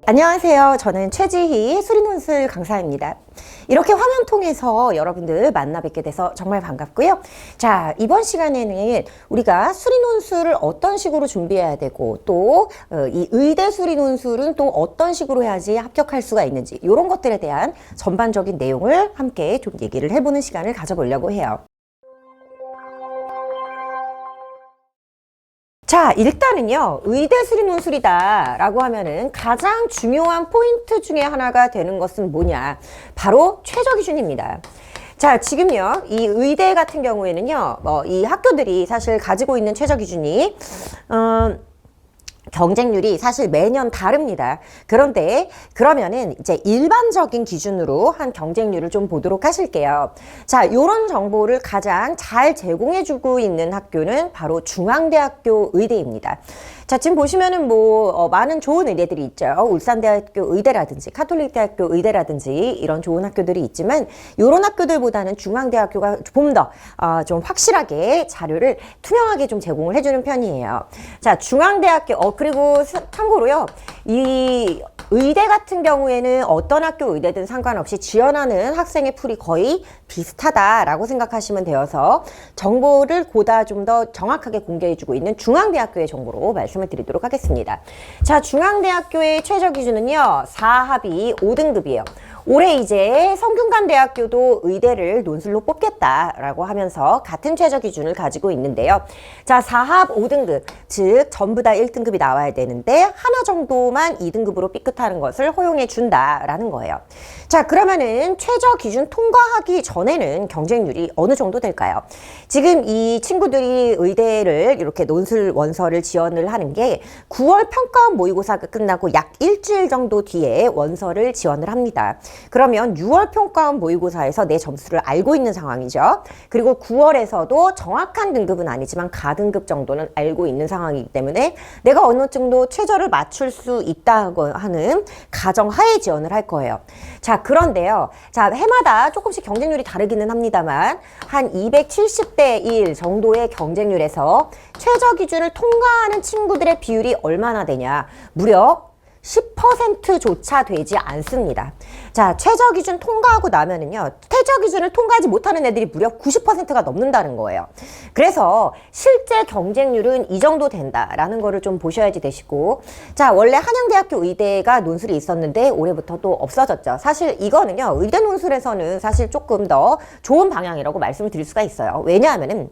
안녕하세요. 저는 최지희 수리논술 강사입니다. 이렇게 화면 통해서 여러분들 만나 뵙게 돼서 정말 반갑고요. 자, 이번 시간에는 우리가 수리논술을 어떤 식으로 준비해야 되고 또 이 의대 수리논술은 또 어떤 식으로 해야지 합격할 수가 있는지 이런 것들에 대한 전반적인 내용을 함께 좀 얘기를 해보는 시간을 가져보려고 해요. 자, 일단은요, 의대 수리논술이다 라고 하면은 가장 중요한 포인트 중에 하나가 되는 것은 뭐냐? 바로 최저기준입니다. 자, 지금요, 이 의대 같은 경우에는요, 이 학교들이 사실 가지고 있는 최저기준이, 경쟁률이 사실 매년 다릅니다. 그런데 그러면은 이제 일반적인 기준으로 한 경쟁률을 좀 보도록 하실게요. 자, 요런 정보를 가장 잘 제공해주고 있는 학교는 바로 중앙대학교 의대입니다. 자, 지금 보시면은 많은 좋은 의대들이 있죠. 울산대학교 의대라든지 카톨릭대학교 의대라든지 이런 좋은 학교들이 있지만 요런 학교들보다는 중앙대학교가 좀 더 좀 확실하게 자료를 투명하게 좀 제공을 해주는 편이에요. 자, 중앙대학교 그리고 참고로요, 이 의대 같은 경우에는 어떤 학교 의대든 상관없이 지원하는 학생의 풀이 거의 비슷하다라고 생각하시면 되어서 정보를 보다 좀 더 정확하게 공개해주고 있는 중앙대학교의 정보로 말씀을 드리도록 하겠습니다. 자, 중앙대학교의 최저 기준은요, 4합이 5등급이에요. 올해 이제 성균관대학교도 의대를 논술로 뽑겠다라고 하면서 같은 최저 기준을 가지고 있는데요. 자, 4합 5등급, 즉 전부 다 1등급이 나와야 되는데 하나 정도만 2등급으로 삐끗하는 것을 허용해 준다라는 거예요. 자, 그러면은 최저 기준 통과하기 전에는 경쟁률이 어느 정도 될까요? 지금 이 친구들이 의대를 이렇게 논술 원서를 지원을 하는 게 9월 평가원 모의고사가 끝나고 약 일주일 정도 뒤에 원서를 지원을 합니다. 그러면 6월 평가원 모의고사에서 내 점수를 알고 있는 상황이죠. 그리고 9월에서도 정확한 등급은 아니지만 가등급 정도는 알고 있는 상황이기 때문에 내가 어느 정도 최저를 맞출 수 있다고 하는 가정하에 지원을 할 거예요. 자, 그런데요. 자, 해마다 조금씩 경쟁률이 다르기는 합니다만 한 270대 1 정도의 경쟁률에서 최저 기준을 통과하는 친구들의 비율이 얼마나 되냐? 무려 10%조차 되지 않습니다. 자, 최저 기준 통과하고 나면은요, 최저 기준을 통과하지 못하는 애들이 무려 90%가 넘는다는 거예요. 그래서 실제 경쟁률은 이 정도 된다라는 거를 좀 보셔야지 되시고, 자, 원래 한양대학교 의대가 논술이 있었는데 올해부터 또 없어졌죠. 사실 이거는요, 의대 논술에서는 사실 조금 더 좋은 방향이라고 말씀을 드릴 수가 있어요. 왜냐하면은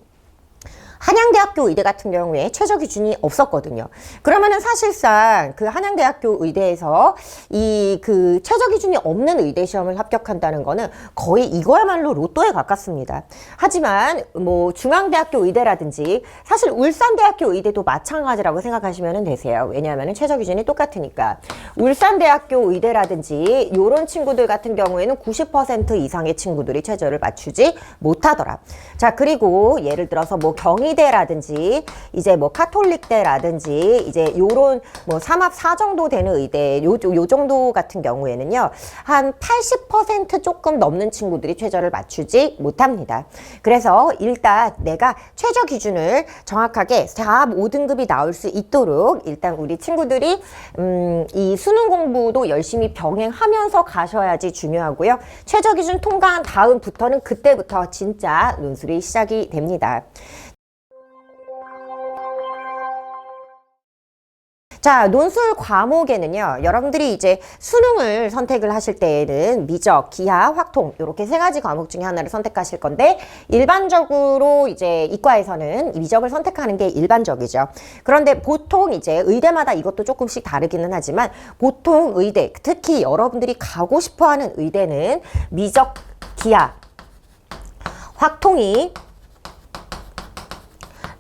한양대학교 의대 같은 경우에 최저 기준이 없었거든요. 그러면은 사실상 그 한양대학교 의대에서 그 최저 기준이 없는 의대 시험을 합격한다는 거는 거의 이거야말로 로또에 가깝습니다. 하지만 중앙대학교 의대라든지 사실 울산대학교 의대도 마찬가지라고 생각하시면 되세요. 왜냐하면 최저 기준이 똑같으니까. 울산대학교 의대라든지 요런 친구들 같은 경우에는 90% 이상의 친구들이 최저를 맞추지 못하더라. 자, 그리고 예를 들어서 경희대라든지 이제 카톨릭대라든지 이제 요런 3합 4 정도 되는 의대 요 정도 같은 경우에는요, 한 80% 조금 넘는 친구들이 최저를 맞추지 못합니다. 그래서 일단 내가 최저 기준을 정확하게 4합 5등급이 나올 수 있도록 일단 우리 친구들이 이 수능 공부도 열심히 병행하면서 가셔야지 중요하고요. 최저 기준 통과한 다음부터는 그때부터 진짜 논술이 시작이 됩니다. 자, 논술 과목에는요, 여러분들이 이제 수능을 선택을 하실 때에는 미적, 기하, 확통 이렇게 세 가지 과목 중에 하나를 선택하실 건데 일반적으로 이제 이과에서는 미적을 선택하는 게 일반적이죠. 그런데 보통 이제 의대마다 이것도 조금씩 다르기는 하지만 보통 의대, 특히 여러분들이 가고 싶어하는 의대는 미적, 기하, 확통이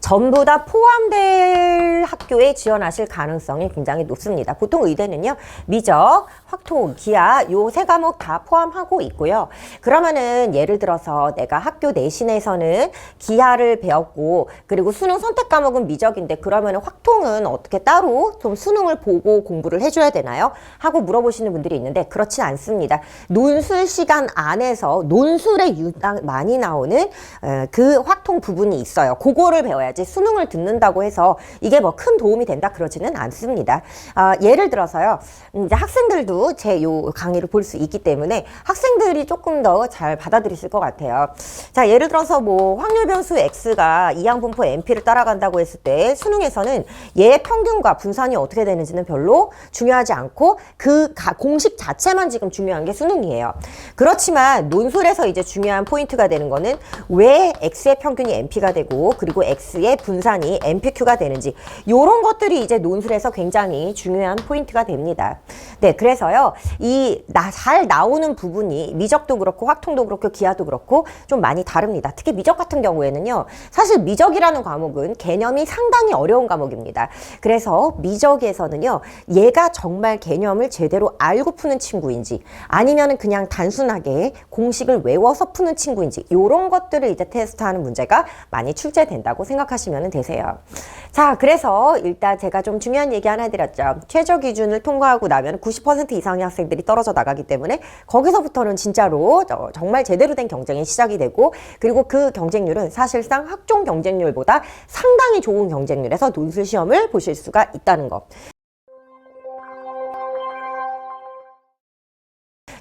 전부 다 포함될 의대를 학교에 지원하실 가능성이 굉장히 높습니다. 보통 의대는요, 미적, 확통, 기하 요 세 과목 다 포함하고 있고요. 그러면은 예를 들어서 내가 학교 내신에서는 기하를 배웠고 그리고 수능 선택 과목은 미적인데 그러면은 확통은 어떻게 따로 좀 수능을 보고 공부를 해줘야 되나요? 하고 물어보시는 분들이 있는데 그렇진 않습니다. 논술 시간 안에서 논술에 유당 많이 나오는 그 확통 부분이 있어요. 그거를 배워야지 수능을 듣는다고 해서 이게 뭐 큰 도움이 된다 그러지는 않습니다. 예를 들어서요, 이제 학생들도 제 요 강의를 볼 수 있기 때문에 학생들이 조금 더 잘 받아들이실 것 같아요. 자, 예를 들어서 뭐 확률 변수 x가 이항분포 np를 따라간다고 했을 때 수능에서는 얘 평균과 분산이 어떻게 되는지는 별로 중요하지 않고 그 공식 자체만 지금 중요한 게 수능이에요. 그렇지만 논술에서 이제 중요한 포인트가 되는 거는 왜 x의 평균이 np가 되고 그리고 x의 분산이 npq가 되는지 이런 것들이 이제 논술에서 굉장히 중요한 포인트가 됩니다. 네, 그래서요, 잘 나오는 부분이 미적도 그렇고 확통도 그렇고 기하도 그렇고 좀 많이 다릅니다. 특히 미적 같은 경우에는요, 사실 미적이라는 과목은 개념이 상당히 어려운 과목입니다. 그래서 미적에서는요, 얘가 정말 개념을 제대로 알고 푸는 친구인지 아니면은 그냥 단순하게 공식을 외워서 푸는 친구인지 이런 것들을 이제 테스트하는 문제가 많이 출제된다고 생각하시면 되세요. 자, 그래서 일단 제가 좀 중요한 얘기 하나 드렸죠. 최저 기준을 통과하고 나면 90% 이상의 학생들이 떨어져 나가기 때문에 거기서부터는 진짜로 정말 제대로 된 경쟁이 시작이 되고 그리고 그 경쟁률은 사실상 학종 경쟁률보다 상당히 좋은 경쟁률에서 논술 시험을 보실 수가 있다는 거.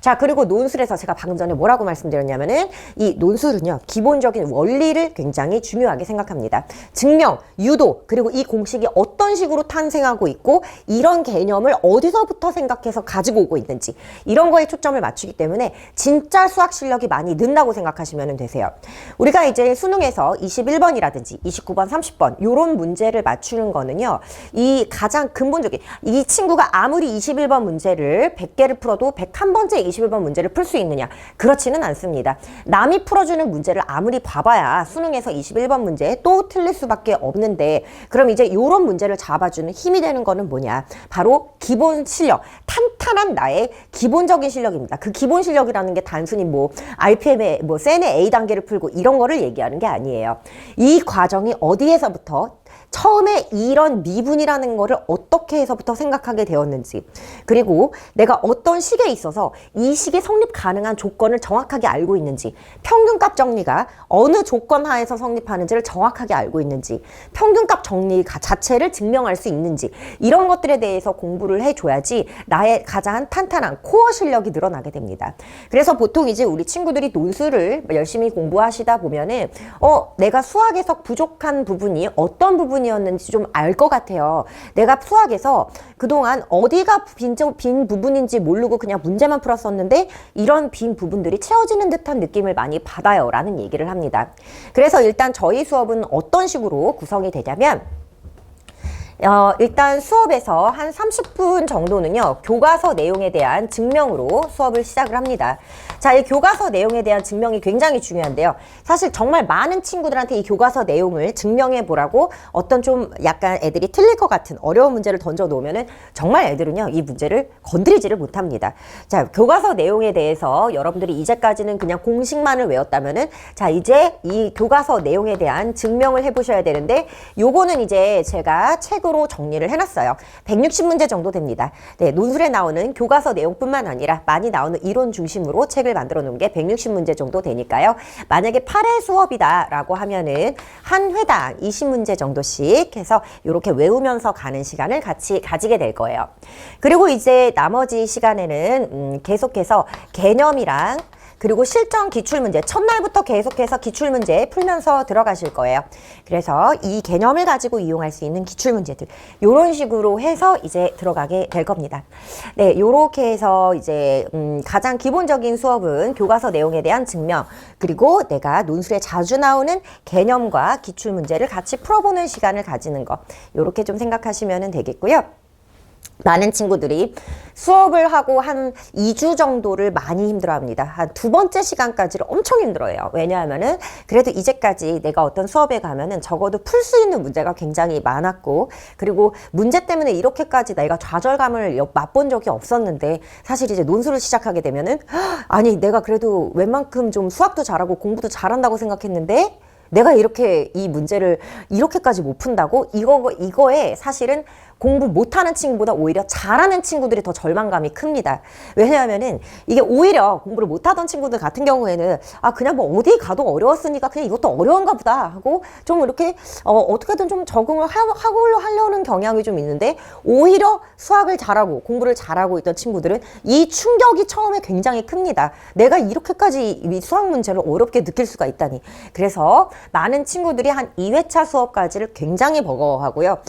자, 그리고 논술에서 제가 방금 전에 뭐라고 말씀드렸냐면은 이 논술은요, 기본적인 원리를 굉장히 중요하게 생각합니다. 증명, 유도, 그리고 이 공식이 어떤 식으로 탄생하고 있고 이런 개념을 어디서부터 생각해서 가지고 오고 있는지 이런 거에 초점을 맞추기 때문에 진짜 수학 실력이 많이 는다고 생각하시면 되세요. 우리가 이제 수능에서 21번이라든지 29번, 30번 이런 문제를 맞추는 거는요, 이 가장 근본적인 이 친구가 아무리 21번 문제를 100개를 풀어도 101번째 21번 문제를 풀 수 있느냐? 그렇지는 않습니다. 남이 풀어주는 문제를 아무리 봐봐야 수능에서 21번 문제 또 틀릴 수밖에 없는데 그럼 이제 이런 문제를 잡아주는 힘이 되는 거는 뭐냐? 바로 기본 실력, 탄탄한 나의 기본적인 실력입니다. 그 기본 실력이라는 게 단순히 뭐 RPM의 뭐 센의 A 단계를 풀고 이런 거를 얘기하는 게 아니에요. 이 과정이 어디에서부터 처음에 이런 미분이라는 거를 어떻게 해서부터 생각하게 되었는지 그리고 내가 어떤 식에 있어서 이 식이 성립 가능한 조건을 정확하게 알고 있는지 평균값 정리가 어느 조건 하에서 성립하는지를 정확하게 알고 있는지 평균값 정리 자체를 증명할 수 있는지 이런 것들에 대해서 공부를 해줘야지 나의 가장 탄탄한 코어 실력이 늘어나게 됩니다. 그래서 보통 이제 우리 친구들이 논술을 열심히 공부하시다 보면은 내가 수학에서 부족한 부분이 어떤 부분이었는지 좀 알 것 같아요. 내가 수학에서 그동안 어디가 빈 부분인지 모르고 그냥 문제만 풀었었는데 이런 빈 부분들이 채워지는 듯한 느낌을 많이 받아요 라는 얘기를 합니다. 그래서 일단 저희 수업은 어떤 식으로 구성이 되냐면 일단 수업에서 한 30분 정도는요, 교과서 내용에 대한 증명으로 수업을 시작을 합니다. 자, 이 교과서 내용에 대한 증명이 굉장히 중요한데요. 사실 정말 많은 친구들한테 이 교과서 내용을 증명해 보라고 어떤 좀 약간 애들이 틀릴 것 같은 어려운 문제를 던져 놓으면은 정말 애들은요, 이 문제를 건드리지를 못합니다. 자, 교과서 내용에 대해서 여러분들이 이제까지는 그냥 공식만을 외웠다면은 자, 이제 이 교과서 내용에 대한 증명을 해 보셔야 되는데 요거는 이제 제가 책으로 정리를 해놨어요. 160문제 정도 됩니다. 네, 논술에 나오는 교과서 내용뿐만 아니라 많이 나오는 이론 중심으로 책을 만들어 놓은 게 160문제 정도 되니까요. 만약에 8회 수업이다 라고 하면은 한 회당 20문제 정도씩 해서 이렇게 외우면서 가는 시간을 같이 가지게 될 거예요. 그리고 이제 나머지 시간에는 계속해서 개념이랑 그리고 실전 기출문제, 첫날부터 계속해서 기출문제 풀면서 들어가실 거예요. 그래서 이 개념을 가지고 이용할 수 있는 기출문제들, 이런 식으로 해서 이제 들어가게 될 겁니다. 네, 요렇게 해서 이제 가장 기본적인 수업은 교과서 내용에 대한 증명, 그리고 내가 논술에 자주 나오는 개념과 기출문제를 같이 풀어보는 시간을 가지는 거, 요렇게 좀 생각하시면 되겠고요. 많은 친구들이 수업을 하고 한 2주 정도를 많이 힘들어합니다. 한 두 번째 시간까지를 엄청 힘들어해요. 왜냐하면은 그래도 이제까지 내가 어떤 수업에 가면은 적어도 풀 수 있는 문제가 굉장히 많았고, 그리고 문제 때문에 이렇게까지 내가 좌절감을 맛본 적이 없었는데, 사실 이제 논술을 시작하게 되면은 아니 내가 그래도 웬만큼 좀 수학도 잘하고 공부도 잘한다고 생각했는데 내가 이렇게 이 문제를 이렇게까지 못 푼다고? 이거에 사실은 공부 못하는 친구보다 오히려 잘하는 친구들이 더 절망감이 큽니다. 왜냐하면은 이게 오히려 공부를 못하던 친구들 같은 경우에는 그냥 뭐 어디 가도 어려웠으니까 그냥 이것도 어려운가 보다 하고 좀 이렇게 어떻게든 좀 적응을 하려는 경향이 좀 있는데, 오히려 수학을 잘하고 공부를 잘하고 있던 친구들은 이 충격이 처음에 굉장히 큽니다. 내가 이렇게까지 이 수학 문제를 어렵게 느낄 수가 있다니. 그래서 많은 친구들이 한 2회차 수업까지를 굉장히 버거워하고요.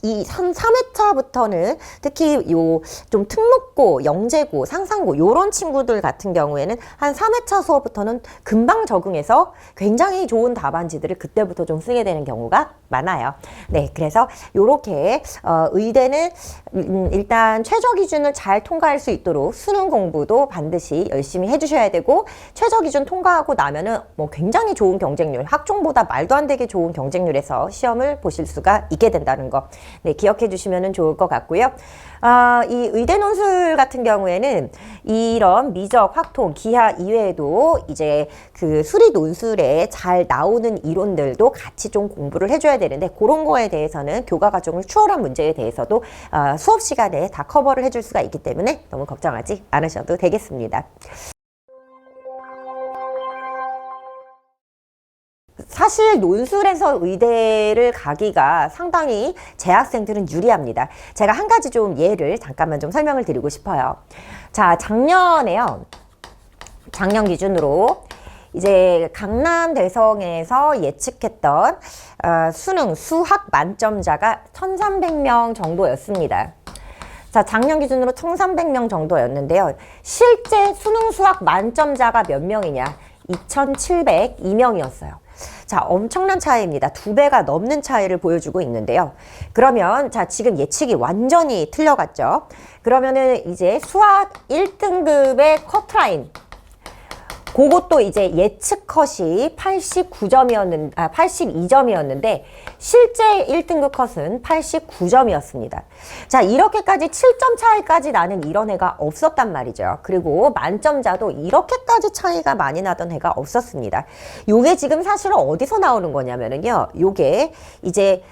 이 3회차부터는 특히 요 좀 특목고, 영재고, 상상고 요런 친구들 같은 경우에는 한 3회차 수업부터는 금방 적응해서 굉장히 좋은 답안지들을 그때부터 좀 쓰게 되는 경우가 많아요. 네, 그래서 요렇게 의대는 일단 최저 기준을 잘 통과할 수 있도록 수능 공부도 반드시 열심히 해주셔야 되고, 최저 기준 통과하고 나면은 뭐 굉장히 좋은 경쟁률, 학종보다 말도 안 되게 좋은 경쟁률에서 시험을 보실 수가 있게 된다는 거, 네, 기억해 주시면 좋을 것 같고요. 이 의대 논술 같은 경우에는 이런 미적, 확통, 기하 이외에도 이제 그 수리 논술에 잘 나오는 이론들도 같이 좀 공부를 해줘야 되는데, 그런 거에 대해서는 교과 과정을 추월한 문제에 대해서도 수업 시간에 다 커버를 해줄 수가 있기 때문에 너무 걱정하지 않으셔도 되겠습니다. 사실 논술에서 의대를 가기가 상당히 재학생들은 유리합니다. 제가 한 가지 좀 예를 잠깐만 좀 설명을 드리고 싶어요. 자, 작년에요. 작년 기준으로 이제 강남대성에서 예측했던 수능 수학 만점자가 1,300명 정도였습니다. 자, 작년 기준으로 1,300명 정도였는데요. 실제 수능 수학 만점자가 몇 명이냐? 2,702명이었어요. 자, 엄청난 차이입니다. 2배가 넘는 차이를 보여주고 있는데요. 그러면 자, 지금 예측이 완전히 틀려갔죠. 그러면은 이제 수학 1등급의 커트라인, 그것도 이제 예측 컷이 82점이었는데 실제 1등급 컷은 89점이었습니다. 자, 이렇게까지 7점 차이까지 나는 이런 애가 없었단 말이죠. 그리고 만점자도 이렇게까지 차이가 많이 나던 애가 없었습니다. 요게 지금 사실은 어디서 나오는 거냐면은요. 요게 이제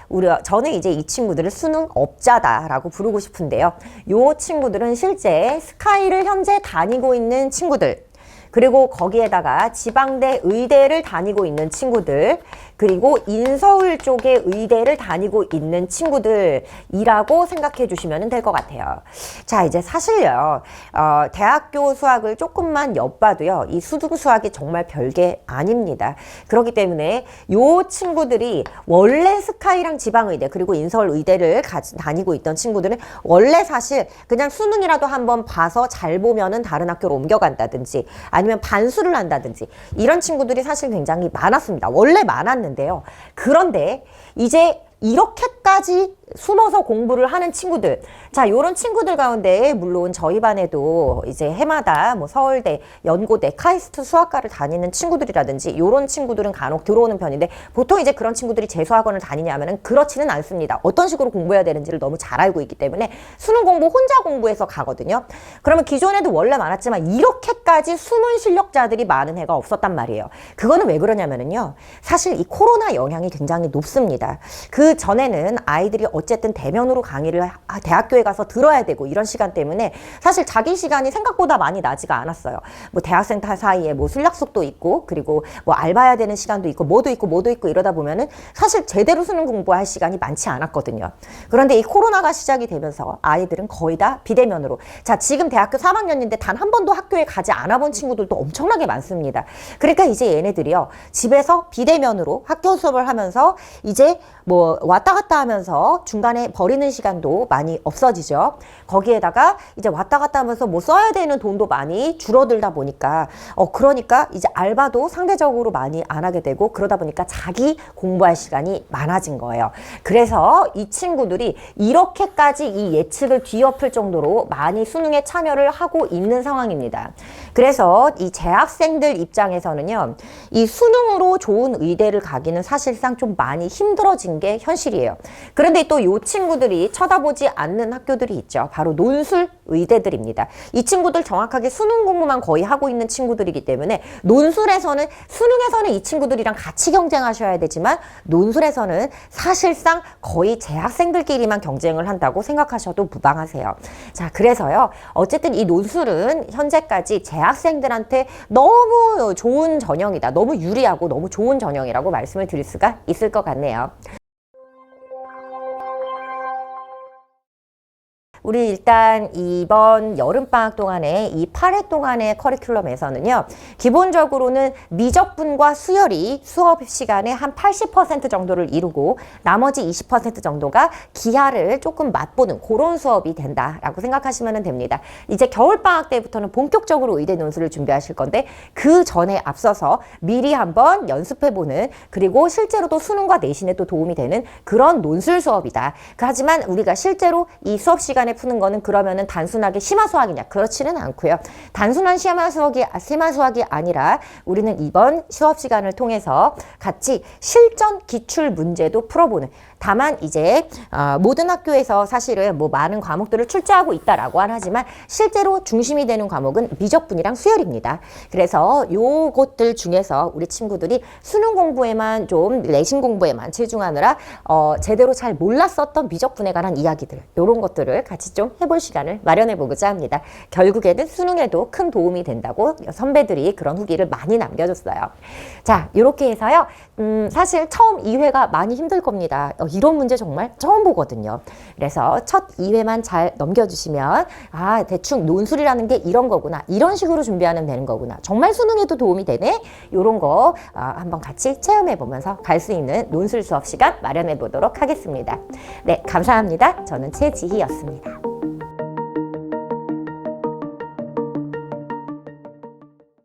저는 이제 이 친구들을 수능 업자다라고 부르고 싶은데요. 요 친구들은 실제 스카이를 현재 다니고 있는 친구들, 그리고 거기에다가 지방대 의대를 다니고 있는 친구들, 그리고 인서울 쪽에 의대를 다니고 있는 친구들이라고 생각해 주시면 될 것 같아요. 자, 이제 사실요, 대학교 수학을 조금만 엿봐도요, 이 수능 수학이 정말 별게 아닙니다. 그렇기 때문에 요 친구들이 원래 스카이랑 지방의대 그리고 인서울 의대를 다니고 있던 친구들은 원래 사실 그냥 수능이라도 한번 봐서 잘 보면은 다른 학교로 옮겨간다든지 아니면 반수를 한다든지 이런 친구들이 사실 굉장히 많았습니다. 원래 많았는데요. 그런데 이제 이렇게까지 숨어서 공부를 하는 친구들, 자, 요런 친구들 가운데 물론 저희 반에도 이제 해마다 뭐 서울대, 연고대, 카이스트 수학과를 다니는 친구들이라든지 요런 친구들은 간혹 들어오는 편인데, 보통 이제 그런 친구들이 재수학원을 다니냐면은 그렇지는 않습니다. 어떤 식으로 공부해야 되는지를 너무 잘 알고 있기 때문에 수능 공부 혼자 공부해서 가거든요. 그러면 기존에도 원래 많았지만 이렇게까지 숨은 실력자들이 많은 애가 없었단 말이에요. 그거는 왜 그러냐면은요, 사실 이 코로나 영향이 굉장히 높습니다. 그 전에는 아이들이 어쨌든 대면으로 강의를 대학교에 가서 들어야 되고 이런 시간 때문에 사실 자기 시간이 생각보다 많이 나지가 않았어요. 뭐 대학생 사이에 뭐 술약속도 있고, 그리고 뭐 알바해야 되는 시간도 있고, 뭐도 있고 이러다 보면은 사실 제대로 수능 공부할 시간이 많지 않았거든요. 그런데 이 코로나가 시작이 되면서 아이들은 거의 다 비대면으로, 자, 지금 대학교 3학년인데 단 한 번도 학교에 가지 않아 본 친구들도 엄청나게 많습니다. 그러니까 이제 얘네들이요, 집에서 비대면으로 학교 수업을 하면서 이제 뭐 왔다 갔다 하면서 중간에 버리는 시간도 많이 없어지죠. 거기에다가 이제 왔다 갔다 하면서 뭐 써야 되는 돈도 많이 줄어들다 보니까 그러니까 이제 알바도 상대적으로 많이 안 하게 되고 그러다 보니까 자기 공부할 시간이 많아진 거예요. 그래서 이 친구들이 이렇게까지 이 예측을 뒤엎을 정도로 많이 수능에 참여를 하고 있는 상황입니다. 그래서 이 재학생들 입장에서는요, 이 수능으로 좋은 의대를 가기는 사실상 좀 많이 힘들어진 게 현실이에요. 그런데 또 이 친구들이 쳐다보지 않는 학교들이 있죠. 바로 논술 의대들입니다. 이 친구들 정확하게 수능 공부만 거의 하고 있는 친구들이기 때문에 논술에서는, 수능에서는 이 친구들이랑 같이 경쟁하셔야 되지만 논술에서는 사실상 거의 재학생들끼리만 경쟁을 한다고 생각하셔도 무방하세요. 자, 그래서요, 어쨌든 이 논술은 현재까지 재학생들한테 너무 좋은 전형이다, 너무 유리하고 너무 좋은 전형이라고 말씀을 드릴 수가 있을 것 같네요. 우리 일단 이번 여름방학 동안에 이 8회 동안의 커리큘럼에서는요, 기본적으로는 미적분과 수열이 수업 시간의 한 80% 정도를 이루고 나머지 20% 정도가 기하를 조금 맛보는 그런 수업이 된다라고 생각하시면 됩니다. 이제 겨울방학 때부터는 본격적으로 의대 논술을 준비하실 건데 그 전에 앞서서 미리 한번 연습해보는, 그리고 실제로도 수능과 내신에 또 도움이 되는 그런 논술 수업이다. 하지만 우리가 실제로 이 수업 시간에 푸는 거는 그러면은 단순하게 심화 수학이냐? 그렇지는 않고요. 단순한 심화 수학이 아니라 우리는 이번 수업 시간을 통해서 같이 실전 기출 문제도 풀어보는, 다만 이제 모든 학교에서 사실은 뭐 많은 과목들을 출제하고 있다라고 하지만 실제로 중심이 되는 과목은 미적분이랑 수열입니다. 그래서 요것들 중에서 우리 친구들이 수능 공부에만 좀, 내신 공부에만 치중하느라 제대로 잘 몰랐었던 미적분에 관한 이야기들, 요런 것들을 같이 좀 해볼 시간을 마련해 보고자 합니다. 결국에는 수능에도 큰 도움이 된다고 선배들이 그런 후기를 많이 남겨줬어요. 자, 이렇게 해서요, 사실 처음 2회가 많이 힘들 겁니다. 이런 문제 정말 처음 보거든요. 그래서 첫 2회만 잘 넘겨주시면, 아, 대충 논술이라는 게 이런 거구나, 이런 식으로 준비하면 되는 거구나, 정말 수능에도 도움이 되네, 이런 거 한번 같이 체험해 보면서 갈 수 있는 논술 수업 시간 마련해 보도록 하겠습니다. 네, 감사합니다. 저는 최지희였습니다.